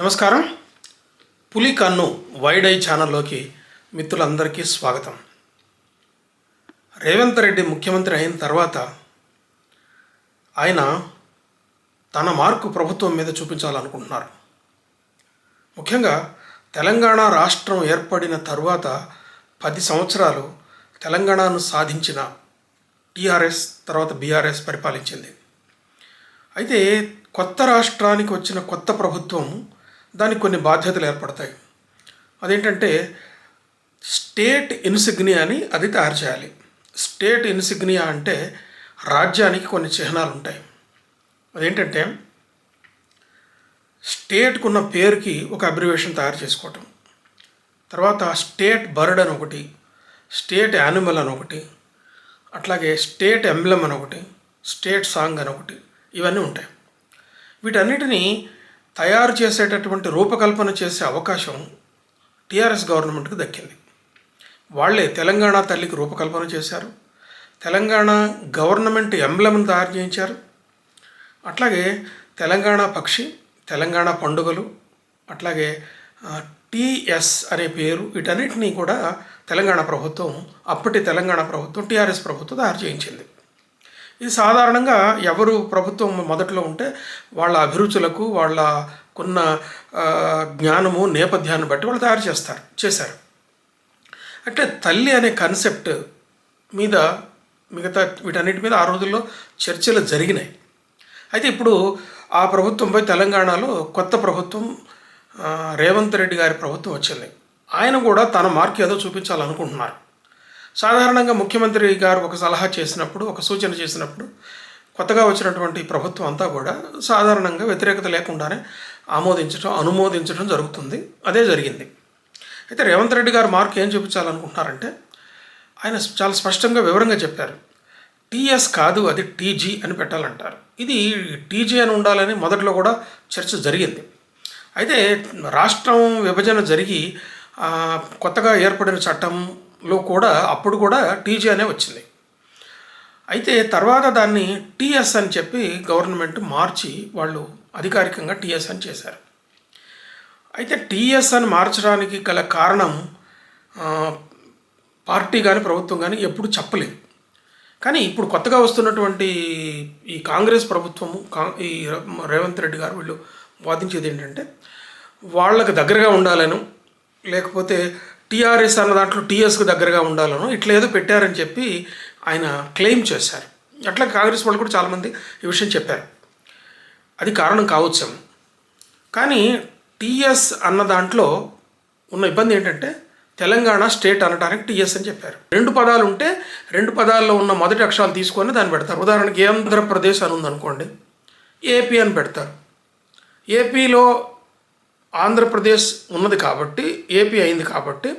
నమస్కారం. పులి కన్ను వైడ్ ఐ ఛానల్లోకి మిత్రులందరికీ స్వాగతం. రేవంత్ రెడ్డి ముఖ్యమంత్రి అయిన తర్వాత ఆయన తన మార్కు ప్రభుత్వం మీద చూపించాలనుకుంటున్నారు. ముఖ్యంగా తెలంగాణ రాష్ట్రం ఏర్పడిన తరువాత 10 సంవత్సరాలు తెలంగాణను సాధించిన టీఆర్ఎస్ తర్వాత బీఆర్ఎస్ పరిపాలించింది. అయితే కొత్త రాష్ట్రానికి వచ్చిన కొత్త ప్రభుత్వం దానికి కొన్ని బాధ్యతలు ఏర్పడతాయి. అదేంటంటే స్టేట్ ఇన్సిగ్నియాని అది తయారు చేయాలి. స్టేట్ ఇన్సిగ్నియా అంటే రాజ్యానికి కొన్ని చిహ్నాలు ఉంటాయి. అదేంటంటే స్టేట్కు ఉన్న పేరుకి ఒక అబ్రివేషన్ తయారు చేసుకోవటం, తర్వాత స్టేట్ బర్డ్ అని ఒకటి, స్టేట్ యానిమల్ అని ఒకటి, అట్లాగే స్టేట్ ఎంబ్లమ్ అని ఒకటి, స్టేట్ సాంగ్ అని ఒకటి, ఇవన్నీ ఉంటాయి. వీటన్నిటినీ తయారు చేసేటటువంటి రూపకల్పన చేసే అవకాశం టీఆర్ఎస్ గవర్నమెంట్కి దక్కింది. వాళ్ళే తెలంగాణ తల్లికి రూపకల్పన చేశారు, తెలంగాణ గవర్నమెంట్ ఎంబ్లమ్ని తయారు చేయించారు, అట్లాగే తెలంగాణ పక్షి, తెలంగాణ పండుగలు, అట్లాగే టీఎస్ అనే పేరు, వీటన్నిటినీ కూడా తెలంగాణ ప్రభుత్వం, అప్పటి తెలంగాణ ప్రభుత్వం టీఆర్ఎస్ ప్రభుత్వం తయారు చేయించింది. ఇది సాధారణంగా ఎవరు ప్రభుత్వం మొదట్లో ఉంటే వాళ్ళ అభిరుచులకు, వాళ్ళకున్న జ్ఞానము నేపథ్యాన్ని బట్టి వాళ్ళు తయారు చేశారు. అంటే తల్లి అనే కాన్సెప్ట్ మీద మిగతా వీటన్నిటి మీద ఆ రోజుల్లో చర్చలు జరిగినాయి. అయితే ఇప్పుడు ఆ ప్రభుత్వంపై తెలంగాణలో కొత్త ప్రభుత్వం రేవంత్ రెడ్డి గారి ప్రభుత్వం వచ్చింది. ఆయన కూడా తన మార్క్ ఏదో చూపించాలనుకుంటున్నారు. సాధారణంగా ముఖ్యమంత్రి గారు ఒక సలహా చేసినప్పుడు, ఒక సూచన చేసినప్పుడు కొత్తగా వచ్చినటువంటి ప్రభుత్వం అంతా కూడా సాధారణంగా వ్యతిరేకత లేకుండానే అనుమోదించడం జరుగుతుంది. అదే జరిగింది. అయితే రేవంత్ రెడ్డి గారు మార్క్ ఏం చూపించాలనుకుంటున్నారంటే ఆయన చాలా స్పష్టంగా వివరంగా చెప్పారు. టీఎస్ కాదు, అది టీజీ అని పెట్టాలంటారు. ఇది టీజీ అని ఉండాలని మొదట్లో కూడా చర్చ జరిగింది. అయితే రాష్ట్రం విభజన జరిగి కొత్తగా ఏర్పడిన చట్టంలో కూడా అప్పుడు కూడా టీజీ అనే వచ్చింది. అయితే తర్వాత దాన్ని టీఎస్ అని చెప్పి గవర్నమెంట్ మార్చి వాళ్ళు అధికారికంగా టీఎస్ అని చేశారు. అయితే టీఎస్ అని మార్చడానికి గల కారణం పార్టీ కానీ ప్రభుత్వం కానీ ఎప్పుడు చెప్పలేదు. కానీ ఇప్పుడు కొత్తగా వస్తున్నటువంటి ఈ కాంగ్రెస్ ప్రభుత్వము, ఈ రేవంత్ రెడ్డి గారు వీళ్ళు వాదించేది ఏంటంటే వాళ్ళకు దగ్గరగా ఉండాలను, లేకపోతే టీఆర్ఎస్ అన్న దాంట్లో టీఎస్కు దగ్గరగా ఉండాలను, ఇట్లా ఏదో పెట్టారని చెప్పి ఆయన క్లెయిమ్ చేశారు. అట్లా కాంగ్రెస్ వాళ్ళు కూడా చాలామంది ఈ విషయం చెప్పారు. అది కారణం కావచ్చు. కానీ టీఎస్ అన్న దాంట్లో ఉన్న ఇబ్బంది ఏంటంటే తెలంగాణ స్టేట్ అనడానికి టీఎస్ అని చెప్పారు. 2 పదాలు ఉంటే 2 పదాల్లో ఉన్న మొదటి అక్షరాలు తీసుకొని దాన్ని పెడతారు. ఉదాహరణకి ఆంధ్రప్రదేశ్ అని ఉందనుకోండి, ఏపీ అని పెడతారు. ఏపీలో ఆంధ్రప్రదేశ్ ఉన్నది కాబట్టి, ఏపీ అయింది కాబట్టి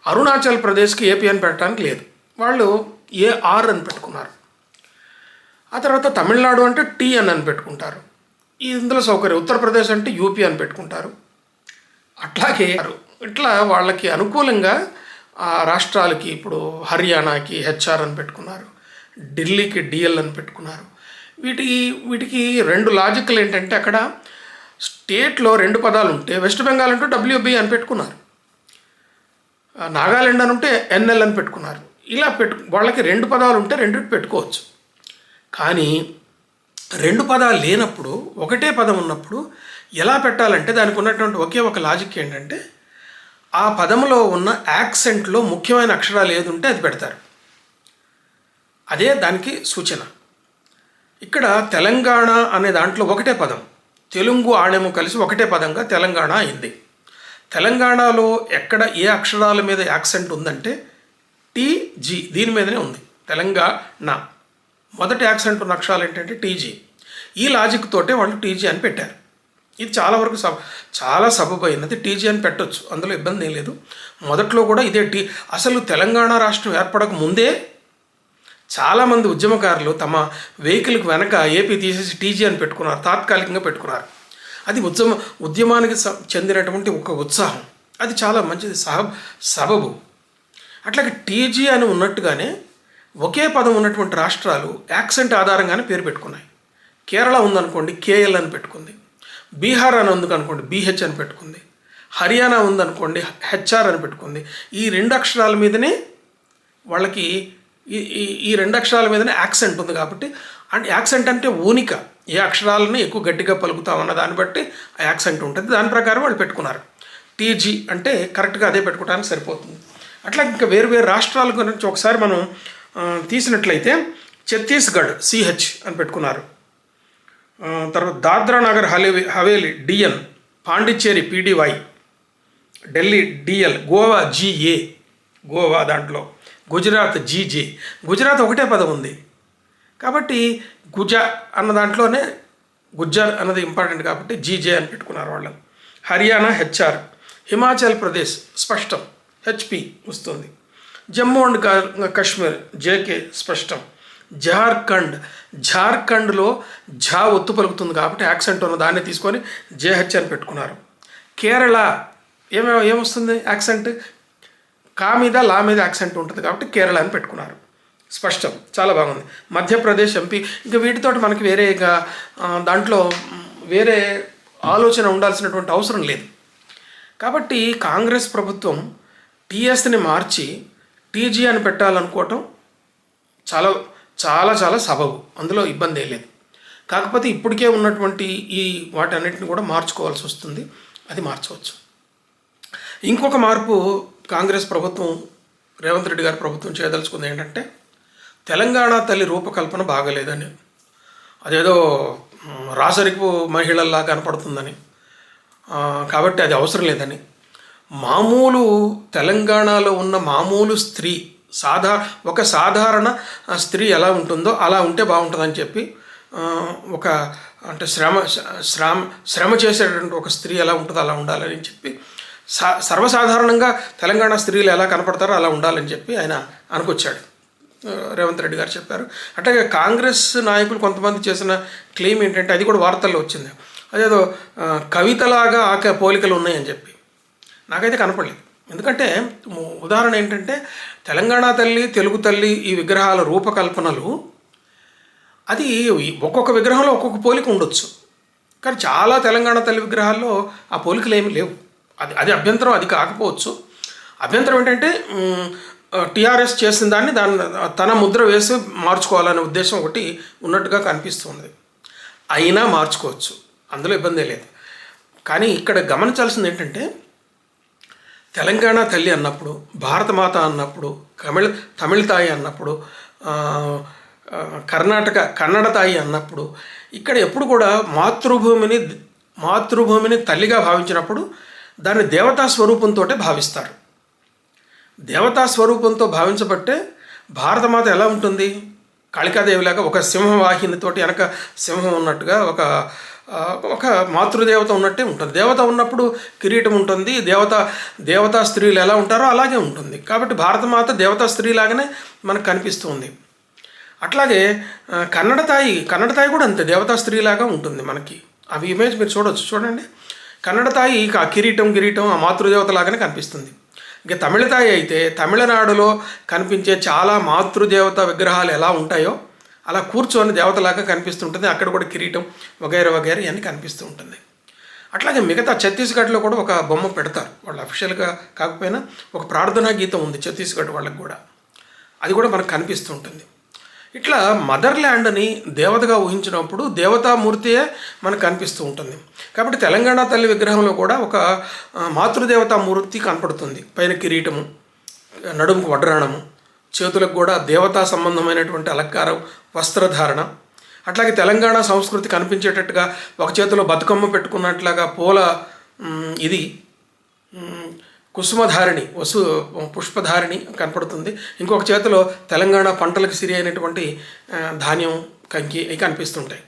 అరుణాచల్ ప్రదేశ్కి ఏపీ అని పెట్టడానికి లేదు, వాళ్ళు ఏఆర్ అని పెట్టుకున్నారు. ఆ తర్వాత తమిళనాడు అంటే టీఎన్ అని పెట్టుకుంటారు. ఇందులో సౌకర్యం. ఉత్తరప్రదేశ్ అంటే యూపీ అని పెట్టుకుంటారు. అట్లాగే ఇట్లా వాళ్ళకి అనుకూలంగా ఆ రాష్ట్రాలకి ఇప్పుడు హర్యానాకి హెచ్ఆర్ అని పెట్టుకున్నారు, ఢిల్లీకి డిఎల్ అని పెట్టుకున్నారు. వీటికి 2 లాజిక్లు ఏంటంటే అక్కడ స్టేట్లో 2 పదాలు ఉంటే వెస్ట్ బెంగాల్ అంటే డబ్ల్యూబీ అని పెట్టుకున్నారు, నాగాలాండ్ అని ఉంటే ఎన్ఎల్ అని పెట్టుకున్నారు. ఇలా వాళ్ళకి 2 పదాలు ఉంటే 2 పెట్టుకోవచ్చు. కానీ 2 పదాలు లేనప్పుడు, ఒకటే పదం ఉన్నప్పుడు ఎలా పెట్టాలంటే దానికి ఉన్నటువంటి ఒకే ఒక లాజిక్ ఏంటంటే ఆ పదంలో ఉన్న యాక్సెంట్లో ముఖ్యమైన అక్షరాలు ఏది ఉంటే అది పెడతారు. అదే దానికి సూచన. ఇక్కడ తెలంగాణ అనే దాంట్లో ఒకటే పదం, తెలుగు ఆణెము కలిసి ఒకటే పదంగా తెలంగాణ అయింది. తెలంగాణలో ఎక్కడ ఏ అక్షరాల మీద యాక్సెంట్ ఉందంటే టీజీ, దీని మీదనే ఉంది. తెలంగాణ మొదటి యాక్సెంట్ ఉన్న అక్షరాలు ఏంటంటే టీజీ. ఈ లాజిక్ తోటే వాళ్ళు టీజీ అని పెట్టారు. ఇది చాలా వరకు చాలా సబబు అయినది. టీజీ అని పెట్టవచ్చు, అందులో ఇబ్బంది ఏం లేదు. మొదట్లో కూడా ఇదే అసలు తెలంగాణ రాష్ట్రం ఏర్పడక ముందే చాలామంది ఉద్యమకారులు తమ వెహికల్కి వెనక ఏపీ తీసేసి టీజీ అని పెట్టుకున్నారు, తాత్కాలికంగా పెట్టుకున్నారు. అది ఉద్యమానికి చెందినటువంటి ఒక ఉత్సాహం, అది చాలా మంచిది సబబు. అట్లాగే టీజీ అని ఉన్నట్టుగానే ఒకే పదం ఉన్నటువంటి రాష్ట్రాలు యాక్సెంట్ ఆధారంగానే పేరు పెట్టుకున్నాయి. కేరళ ఉందనుకోండి, కేఎల్ అని పెట్టుకుంది. బీహార్ అని ఉంది అనుకోండి, బీహెచ్ అని పెట్టుకుంది. హర్యానా ఉందనుకోండి, హెచ్ఆర్ అని పెట్టుకుంది. ఈ 2 అక్షరాల మీదనే వాళ్ళకి ఈ 2 అక్షరాల మీదనే యాక్సెంట్ ఉంది కాబట్టి, అండ్ యాక్సెంట్ అంటే ఊనిక, ఏ అక్షరాలను ఎక్కువ గట్టిగా పలుకుతామన్న దాన్ని బట్టి ఆ యాక్సెంట్ ఉంటుంది. దాని ప్రకారం వాళ్ళు పెట్టుకున్నారు. టీజీ అంటే కరెక్ట్గా అదే పెట్టుకోవడానికి సరిపోతుంది. అట్లా ఇంకా వేరు వేరు రాష్ట్రాల గురించి ఒకసారి మనం తీసినట్లయితే ఛత్తీస్గఢ్ సిహెచ్ అని పెట్టుకున్నారు. తర్వాత దాద్రా నగర్ హవేలీ డిఎన్, పాండిచ్చేరి పీడివై, ఢిల్లీ డిఎల్, గోవా జిఏ, గోవా దాంట్లో, గుజరాత్ జీజే. గుజరాత్ ఒకటే పదం ఉంది కాబట్టి గుజ అన్న దాంట్లోనే గుజ్జర్ అన్నది ఇంపార్టెంట్ కాబట్టి జీజే అని పెట్టుకున్నారు వాళ్ళు. హర్యానా హెచ్ఆర్, హిమాచల్ ప్రదేశ్ స్పష్టం హెచ్పి వస్తుంది. జమ్మూ అండ్ కాశ్మీర్ జేకే స్పష్టం. జార్ఖండ్లో ఝా ఒత్తు పలుకుతుంది కాబట్టి యాక్సెంట్ ఉన్న దాన్ని తీసుకొని జేహెచ్ అని పెట్టుకున్నారు. కేరళ ఏమొస్తుంది యాక్సెంట్, కా మీద లా మీద యాక్సెంట్ ఉంటుంది కాబట్టి కేరళ అని పెట్టుకున్నారు. స్పష్టం, చాలా బాగుంది. మధ్యప్రదేశ్ ఎంపీ. ఇంకా వీటితోటి మనకి వేరే దాంట్లో వేరే ఆలోచన ఉండాల్సినటువంటి అవసరం లేదు. కాబట్టి కాంగ్రెస్ ప్రభుత్వం టీఎస్ని మార్చి టీజీ అని పెట్టాలనుకోవటం చాలా చాలా చాలా సబబు, అందులో ఇబ్బంది ఏం లేదు. కాకపోతే ఇప్పటికే ఉన్నటువంటి ఈ వాటన్నిటిని కూడా మార్చుకోవాల్సి వస్తుంది, అది మార్చవచ్చు. ఇంకొక మార్పు కాంగ్రెస్ ప్రభుత్వం, రేవంత్ రెడ్డి గారి ప్రభుత్వం చేయదలుచుకుంది ఏంటంటే, తెలంగాణ తల్లి రూపకల్పన బాగలేదని, అదేదో రాసరికపు మహిళల్లా కనపడుతుందని, కాబట్టి అది అవసరం లేదని, మామూలు తెలంగాణలో ఉన్న మామూలు స్త్రీ, ఒక సాధారణ స్త్రీ ఎలా ఉంటుందో అలా ఉంటే బాగుంటుందని చెప్పి, ఒక అంటే శ్రమ చేసేటటువంటి ఒక స్త్రీ ఎలా ఉంటుందో అలా ఉండాలని చెప్పి, సర్వసాధారణంగా తెలంగాణ స్త్రీలు ఎలా కనపడతారో అలా ఉండాలని చెప్పి ఆయన అనుకొచ్చాడు. రేవంత్ రెడ్డి గారు చెప్పారు. అట్లాగే కాంగ్రెస్ నాయకులు కొంతమంది చేసిన క్లెయిమ్ ఏంటంటే, అది కూడా వార్తల్లో వచ్చింది, అదేదో కవితలాగా పోలికలు ఉన్నాయని చెప్పి. నాకైతే కనపడలేదు. ఎందుకంటే ఉదాహరణ ఏంటంటే, తెలంగాణ తల్లి, తెలుగు తల్లి ఈ విగ్రహాల రూపకల్పనలు, అది ఒక్కొక్క విగ్రహంలో ఒక్కొక్క పోలిక ఉండొచ్చు, కానీ చాలా తెలంగాణ తల్లి విగ్రహాల్లో ఆ పోలికలు ఏమీ లేవు. అది అభ్యంతరం, అది కాకపోవచ్చు. అభ్యంతరం ఏంటంటే, టీఆర్ఎస్ చేసిన దాన్ని తన ముద్ర వేసి మార్చుకోవాలనే ఉద్దేశం ఒకటి ఉన్నట్టుగా కనిపిస్తుంది. అయినా మార్చుకోవచ్చు, అందులో ఇబ్బందే లేదు. కానీ ఇక్కడ గమనించాల్సింది ఏంటంటే, తెలంగాణ తల్లి అన్నప్పుడు, భారతమాత అన్నప్పుడు, తమిళ తాయి అన్నప్పుడు, కన్నడ తాయి అన్నప్పుడు, ఇక్కడ ఎప్పుడు కూడా మాతృభూమిని తల్లిగా భావించినప్పుడు దాన్ని దేవతా స్వరూపంతో భావిస్తారు. దేవతా స్వరూపంతో భావించబట్టే భారతమాత ఎలా ఉంటుంది, కాళికాదేవిలాగా ఒక సింహవాహినితోటి వెనక సింహం ఉన్నట్టుగా ఒక మాతృదేవత ఉన్నట్టే ఉంటుంది. దేవత ఉన్నప్పుడు కిరీటం ఉంటుంది. దేవతా స్త్రీలు ఎలా ఉంటారో అలాగే ఉంటుంది. కాబట్టి భారతమాత దేవతా స్త్రీలాగానే మనకు కనిపిస్తుంది. అట్లాగే కన్నడ తాయి కూడా అంతే, దేవతా స్త్రీలాగా ఉంటుంది మనకి. అవి ఇమేజ్ మీరు చూడండి. కన్నడ తాయి ఆ కిరీటం ఆ మాతృదేవతలాగానే కనిపిస్తుంది. ఇక తమిళ తాయి అయితే తమిళనాడులో కనిపించే చాలా మాతృదేవత విగ్రహాలు ఎలా ఉంటాయో అలా కూర్చొని దేవతలాగా కనిపిస్తుంటుంది. అక్కడ కూడా కిరీటం వగైరా ఇవన్నీ కనిపిస్తూ ఉంటుంది. అట్లాగే మిగతా ఛత్తీస్గఢ్లో కూడా ఒక బొమ్మ పెడతారు, వాళ్ళు అఫీషియల్గా కాకపోయినా ఒక ప్రార్థనా గీతం ఉంది ఛత్తీస్గఢ్ వాళ్ళకి కూడా, అది కూడా మనకు కనిపిస్తూ ఉంటుంది. ఇట్లా మదర్ ల్యాండ్ని దేవతగా ఊహించినప్పుడు దేవతామూర్తియే మనకు కనిపిస్తూ ఉంటుంది. కాబట్టి తెలంగాణ తల్లి విగ్రహంలో కూడా ఒక మాతృదేవతా మూర్తి కనపడుతుంది. పైన కిరీటము, నడుముకు వడ్రాణము, చేతులకు కూడా దేవతా సంబంధమైనటువంటి అలంకారం, వస్త్రధారణ. అట్లాగే తెలంగాణ సంస్కృతి కనిపించేటట్టుగా ఒక చేతిలో బతుకమ్మ పెట్టుకున్నట్లాగా పూల కుసుమధారిణి, పుష్పధారిణి కనపడుతుంది. ఇంకొక చేతిలో తెలంగాణ పంటలకు సిరి అయినటువంటి ధాన్యం, కంకి అవి కనిపిస్తుంటాయి.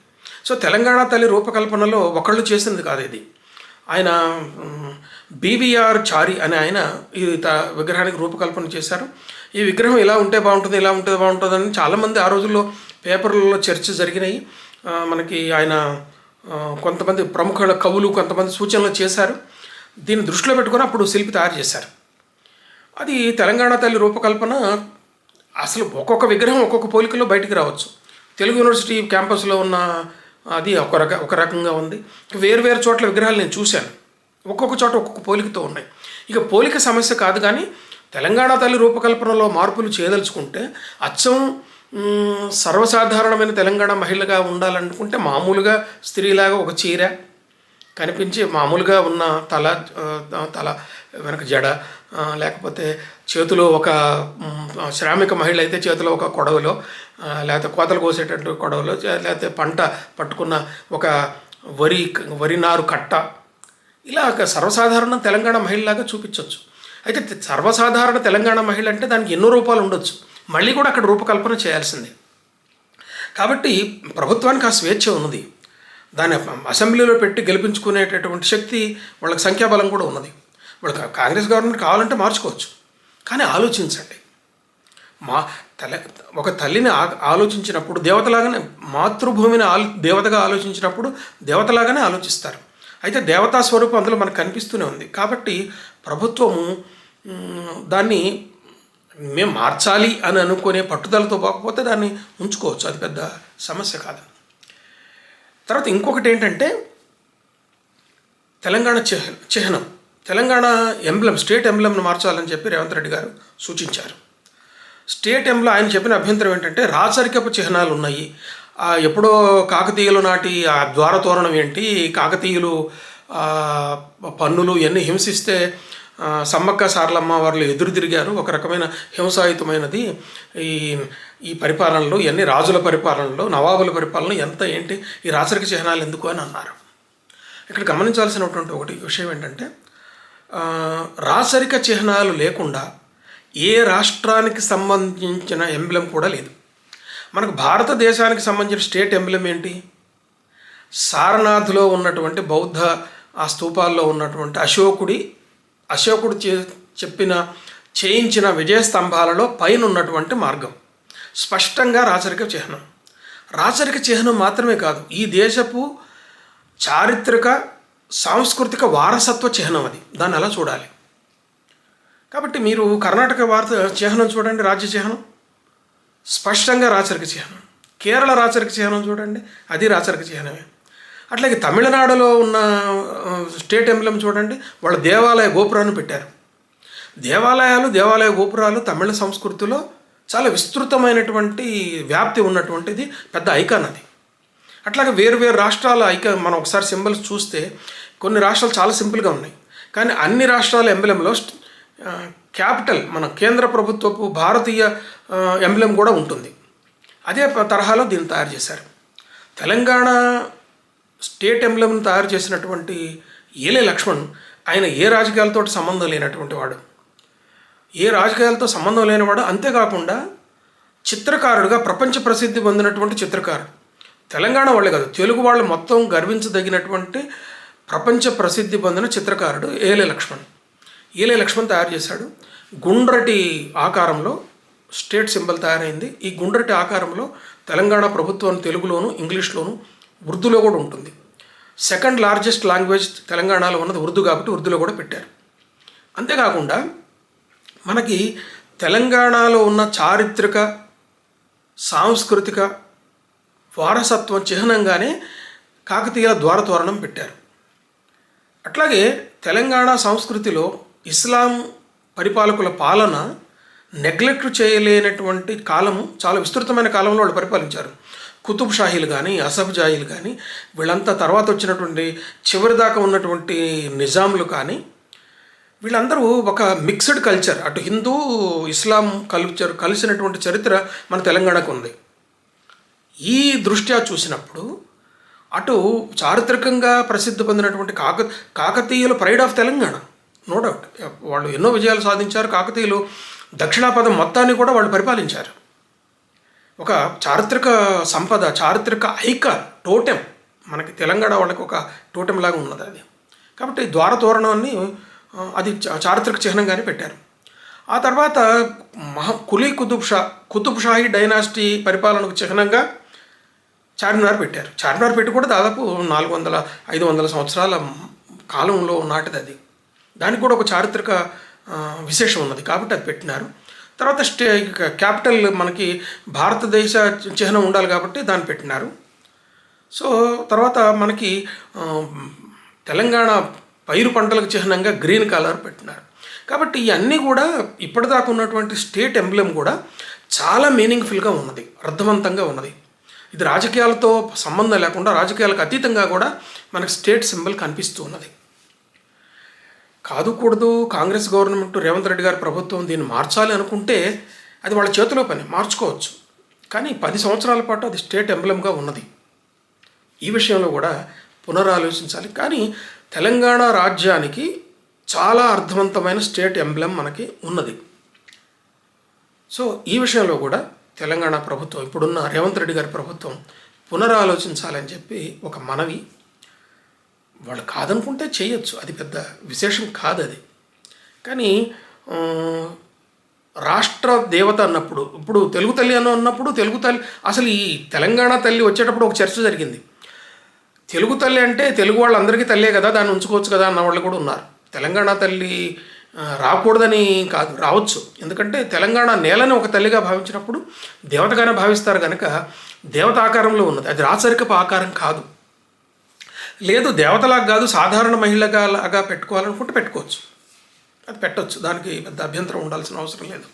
సో తెలంగాణ తల్లి రూపకల్పనలో ఒకళ్ళు చేసింది కాదు ఇది. ఆయన బీవీఆర్ చారి అనే ఆయన ఈ విగ్రహానికి రూపకల్పన చేశారు. ఈ విగ్రహం ఇలా ఉంటే బాగుంటుంది అని చాలామంది ఆ రోజుల్లో పేపర్లలో చర్చ జరిగినాయి. మనకి ఆయన కొంతమంది ప్రముఖ కవులు కొంతమంది సూచనలు చేశారు. దీన్ని దృష్టిలో పెట్టుకొని అప్పుడు శిల్పి తయారు చేశారు. అది తెలంగాణ తల్లి రూపకల్పన. అసలు ఒక్కొక్క విగ్రహం ఒక్కొక్క పోలికలో బయటికి రావచ్చు. తెలుగు యూనివర్సిటీ క్యాంపస్లో ఉన్న అది ఒక రకంగా ఉంది. వేరు వేరు చోట్ల విగ్రహాలు నేను చూశాను. ఒక్కొక్క చోట ఒక్కొక్క పోలికతో ఉన్నాయి. ఇక పోలిక సమస్య కాదు, కానీ తెలంగాణ తల్లి రూపకల్పనలో మార్పులు చేయదలుచుకుంటే అచ్చం సర్వసాధారణమైన తెలంగాణ మహిళగా ఉండాలనుకుంటే మామూలుగా స్త్రీలాగా ఒక చీర కనిపించి మామూలుగా ఉన్న తల వెనక జడ, లేకపోతే చేతిలో ఒక శ్రామిక మహిళ అయితే చేతిలో ఒక కొడవలో, లేకపోతే కోతలు కోసేటట్టు కొడవలో, లేకపోతే పంట పట్టుకున్న ఒక వరి నారు కట్ట, ఇలా సర్వసాధారణ తెలంగాణ మహిళలాగా చూపించవచ్చు. అయితే సర్వసాధారణ తెలంగాణ మహిళ అంటే దానికి ఎన్నో రూపాలు ఉండొచ్చు, మళ్ళీ కూడా అక్కడ రూపకల్పన చేయాల్సిందే. కాబట్టి ప్రభుత్వానికి ఆ స్వేచ్ఛ ఉన్నది, దాన్ని అసెంబ్లీలో పెట్టి గెలిపించుకునేటటువంటి శక్తి వాళ్ళకి, సంఖ్యాబలం కూడా ఉన్నది. వాళ్ళకి కాంగ్రెస్ గవర్నమెంట్ కావాలంటే మార్చుకోవచ్చు. కానీ ఆలోచించండి, ఒక తల్లిని ఆలోచించినప్పుడు దేవతలాగానే, మాతృభూమిని దేవతగా ఆలోచించినప్పుడు దేవతలాగానే ఆలోచిస్తారు. అయితే దేవతా స్వరూపం అందులో మనకు కనిపిస్తూనే ఉంది. కాబట్టి ప్రభుత్వము దాన్ని మేము మార్చాలి అని అనుకునే పట్టుదలతో పోకపోతే దాన్ని ఉంచుకోవచ్చు, అది పెద్ద సమస్య కాదు. తర్వాత ఇంకొకటి ఏంటంటే తెలంగాణ చిహ్నం, తెలంగాణ ఎంబ్లం, స్టేట్ ఎంబ్లంను మార్చాలని చెప్పి రేవంత్ రెడ్డి గారు సూచించారు. స్టేట్ ఎంబ్లం ఆయన చెప్పిన అభ్యంతరం ఏంటంటే రాచరికపు చిహ్నాలు ఉన్నాయి. ఎప్పుడో కాకతీయులు నాటి ఆ ద్వారతోరణం ఏంటి, కాకతీయులు పన్నులు ఇవన్నీ హింసిస్తే సమ్మక్క సారలమ్మ వాళ్ళు ఎదురు తిరిగారు, ఒక రకమైన హింసాయుతమైనది ఈ పరిపాలనలో, ఇవన్నీ రాజుల పరిపాలనలో, నవాబుల పరిపాలన ఎంత ఏంటి, ఈ రాచరిక చిహ్నాలు ఎందుకు అని అన్నారు. ఇక్కడ గమనించాల్సినటువంటి ఒకటి విషయం ఏంటంటే రాచరిక చిహ్నాలు లేకుండా ఏ రాష్ట్రానికి సంబంధించిన ఎంబ్లం కూడా లేదు. మనకు భారతదేశానికి సంబంధించిన స్టేట్ ఎంబ్లం ఏంటి? సారనాథ్లో ఉన్నటువంటి బౌద్ధ ఆ స్తూపాల్లో ఉన్నటువంటి అశోకుడు చేయించిన విజయ స్తంభాలలో పైన ఉన్నటువంటి మార్గం స్పష్టంగా రాచరిక చిహ్నం. రాచరిక చిహ్నం మాత్రమే కాదు, ఈ దేశపు చారిత్రక సాంస్కృతిక వారసత్వ చిహ్నం అది, దాన్ని అలా చూడాలి. కాబట్టి మీరు కర్ణాటక చిహ్నం చూడండి, రాజ్య చిహ్నం స్పష్టంగా రాచరిక చిహ్నం. కేరళ రాచరిక చిహ్నం చూడండి, అది రాచరిక చిహ్నమే. అట్లాగే తమిళనాడులో ఉన్న స్టేట్ ఎంబ్లం చూడండి, వాళ్ళ దేవాలయ గోపురాన్ని పెట్టారు. దేవాలయ గోపురాలు తమిళ సంస్కృతిలో చాలా విస్తృతమైనటువంటి వ్యాప్తి ఉన్నటువంటిది, పెద్ద ఐకాన్ అది. అట్లాగే వేరు రాష్ట్రాల ఐకాన్ మనం ఒకసారి సింబల్స్ చూస్తే కొన్ని రాష్ట్రాలు చాలా సింపుల్గా ఉన్నాయి, కానీ అన్ని రాష్ట్రాల ఎంబ్లంలో క్యాపిటల్ మన కేంద్ర ప్రభుత్వపు భారతీయ ఎంబ్లం కూడా ఉంటుంది. అదే తరహాలో దీన్ని తయారు చేశారు. తెలంగాణ స్టేట్ ఎంబ్లంను తయారు చేసినటువంటి ఏలే లక్ష్మణ్, ఆయన ఏ రాజకీయాలతో సంబంధం లేనటువంటి వాడు, అంతేకాకుండా చిత్రకారుడుగా ప్రపంచ ప్రసిద్ధి పొందినటువంటి చిత్రకారుడు. తెలంగాణ వాళ్ళే కాదు, తెలుగు వాళ్ళు మొత్తం గర్వించదగినటువంటి ప్రపంచ ప్రసిద్ధి పొందిన చిత్రకారుడు ఏలే లక్ష్మణ్ తయారు చేశాడు. గుండ్రటి ఆకారంలో స్టేట్ సింబల్ తయారైంది. ఈ గుండ్రటి ఆకారంలో తెలంగాణ ప్రభుత్వం తెలుగులోను, ఇంగ్లీష్లోను, ఉర్దూలో కూడా ఉంటుంది. సెకండ్ లార్జెస్ట్ లాంగ్వేజ్ తెలంగాణలో ఉన్నది ఉర్దూ, కాబట్టి ఉర్దూలో కూడా పెట్టారు. అంతేకాకుండా మనకి తెలంగాణలో ఉన్న చారిత్రక సాంస్కృతిక వారసత్వం చిహ్నంగానే కాకతీయుల ద్వారతోరణం పెట్టారు. అట్లాగే తెలంగాణ సంస్కృతిలో ఇస్లాం పరిపాలకుల పాలన నెగ్లెక్ట్ చేయలేనటువంటి కాలము, చాలా విస్తృతమైన కాలంలో వాళ్ళు పరిపాలించారు. కుతుబ్ షాహీలు కానీ, అసఫ్ జాహీలు కానీ, వీళ్ళంతా తర్వాత వచ్చినటువంటి చివరిదాకా ఉన్నటువంటి నిజాంలు కానీ, వీళ్ళందరూ ఒక మిక్స్డ్ కల్చర్, అటు హిందూ ఇస్లాం కల్చర్ కలిసినటువంటి చరిత్ర మన తెలంగాణకు ఉంది. ఈ దృష్ట్యా చూసినప్పుడు అటు చారిత్రకంగా ప్రసిద్ధి పొందినటువంటి కాకతీయుల pride of Telangana, no doubt, వాళ్ళు ఎన్నో విజయాలు సాధించారు. కాకతీయులు దక్షిణాపథం మొత్తాన్ని కూడా వాళ్ళు పరిపాలించారు. ఒక చారిత్రక సంపద, చారిత్రక ఐకాన్, టోటెం, మనకి తెలంగాణ వాళ్ళకి ఒక టోటెం లాగా ఉన్నది అది. కాబట్టి ద్వారతోరణాన్ని అది చారిత్రక చిహ్నంగానే పెట్టారు. ఆ తర్వాత కుతుబ్ షాహీ డైనాసిటీ పరిపాలనకు చిహ్నంగా చార్మినార్ పెట్టారు. చార్మినార్ పెట్టి కూడా దాదాపు 400-500 సంవత్సరాల కాలంలో నాటిది అది. దానికి కూడా ఒక చారిత్రక విశేషం ఉన్నది, కాబట్టి అది పెట్టినారు. తర్వాత క్యాపిటల్ మనకి భారతదేశ చిహ్నం ఉండాలి కాబట్టి దాన్ని పెట్టినారు. సో తర్వాత మనకి ఆ, తెలంగాణ పైరు పంటలకు చిహ్నంగా గ్రీన్ కలర్ పెట్టినారు. కాబట్టి ఇవన్నీ కూడా ఇప్పటిదాకా ఉన్నటువంటి స్టేట్ ఎంబ్లెమ్ కూడా చాలా మీనింగ్ఫుల్గా ఉన్నది, అర్థవంతంగా ఉన్నది. ఇది రాజకీయాలతో సంబంధం లేకుండా రాజకీయాలకు అతీతంగా కూడా మనకు స్టేట్ సింబల్ కనిపిస్తూ ఉన్నది. కాదు కూడదు, కాంగ్రెస్ గవర్నమెంట్ రేవంత్ రెడ్డి గారి ప్రభుత్వం దీన్ని మార్చాలి అనుకుంటే అది వాళ్ళ చేతిలో పని, మార్చుకోవచ్చు. కానీ 10 సంవత్సరాల పాటు అది స్టేట్ ఎంబ్లెమ్గా ఉన్నది. ఈ విషయంలో కూడా పునరాలోచించాలి. కానీ తెలంగాణ రాజ్యానికి చాలా అర్థవంతమైన స్టేట్ ఎంబ్లెమ్ మనకి ఉన్నది. సో ఈ విషయంలో కూడా తెలంగాణ ప్రభుత్వం, ఇప్పుడున్న రేవంత్ రెడ్డి గారి ప్రభుత్వం పునరాలోచించాలని చెప్పి ఒక మనవి. వాళ్ళు కాదనుకుంటే చేయొచ్చు, అది పెద్ద విశేషం కాదు అది. కానీ రాష్ట్ర దేవత అన్నప్పుడు, ఇప్పుడు తెలుగు తల్లి అన్నప్పుడు తెలుగు తల్లి, అసలు ఈ తెలంగాణ తల్లి వచ్చేటప్పుడు ఒక చర్చ జరిగింది. తెలుగు తల్లి అంటే తెలుగు వాళ్ళందరికీ తల్లే కదా, దాన్ని ఉంచుకోవచ్చు కదా అన్న వాళ్ళు కూడా ఉన్నారు. తెలంగాణ తల్లి రాకూడదని కాదు, రావచ్చు. ఎందుకంటే తెలంగాణ నేలని ఒక తల్లిగా భావించినప్పుడు దేవతగానే భావిస్తారు కనుక దేవత ఆకారంలో ఉన్నది, అది రాచరికపు ఆకారం కాదు. లేదు దేవతలాగా కాదు, సాధారణ మహిళగా లాగా పెట్టుకోవాలనుకుంటే పెట్టుకోవచ్చు, అది పెట్టవచ్చు, దానికి పెద్ద అభ్యంతరం ఉండాల్సిన అవసరం లేదు.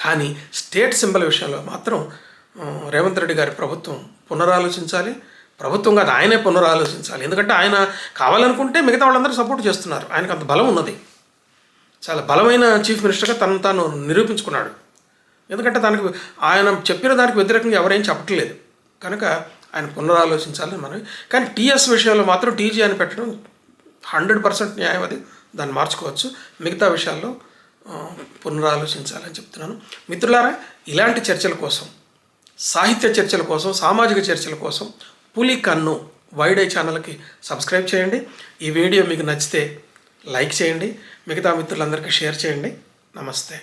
కానీ స్టేట్ సింబల్ విషయంలో మాత్రం రేవంత్ రెడ్డి గారి ప్రభుత్వం పునరాలోచించాలి. ప్రభుత్వం కాదు, ఆయనే పునరాలోచించాలి. ఎందుకంటే ఆయన కావాలనుకుంటే మిగతా వాళ్ళందరూ సపోర్ట్ చేస్తున్నారు, ఆయనకు అంత బలం ఉన్నది. చాలా బలమైన చీఫ్ మినిస్టర్గా తాను నిరూపించుకున్నాడు. ఎందుకంటే దానికి ఆయన చెప్పిన దానికి వ్యతిరేకంగా ఎవరేం చెప్పట్లేదు కనుక ఆయన పునరాలోచించాలని మనం. కానీ టీఎస్ విషయంలో మాత్రం టీజీ అని పెట్టడం 100% న్యాయం, అది దాన్ని మార్చుకోవచ్చు. మిగతా విషయాల్లో పునరాలోచించాలని చెప్తున్నాను. మిత్రులారా, ఇలాంటి చర్చల కోసం, సాహిత్య చర్చల కోసం, సామాజిక చర్చల కోసం పులి కన్ను వైడ్ ఐ ఛానల్కి సబ్స్క్రైబ్ చేయండి. ఈ వీడియో మీకు నచ్చితే లైక్ చేయండి, మిగతా మిత్రులందరికీ షేర్ చేయండి. నమస్తే.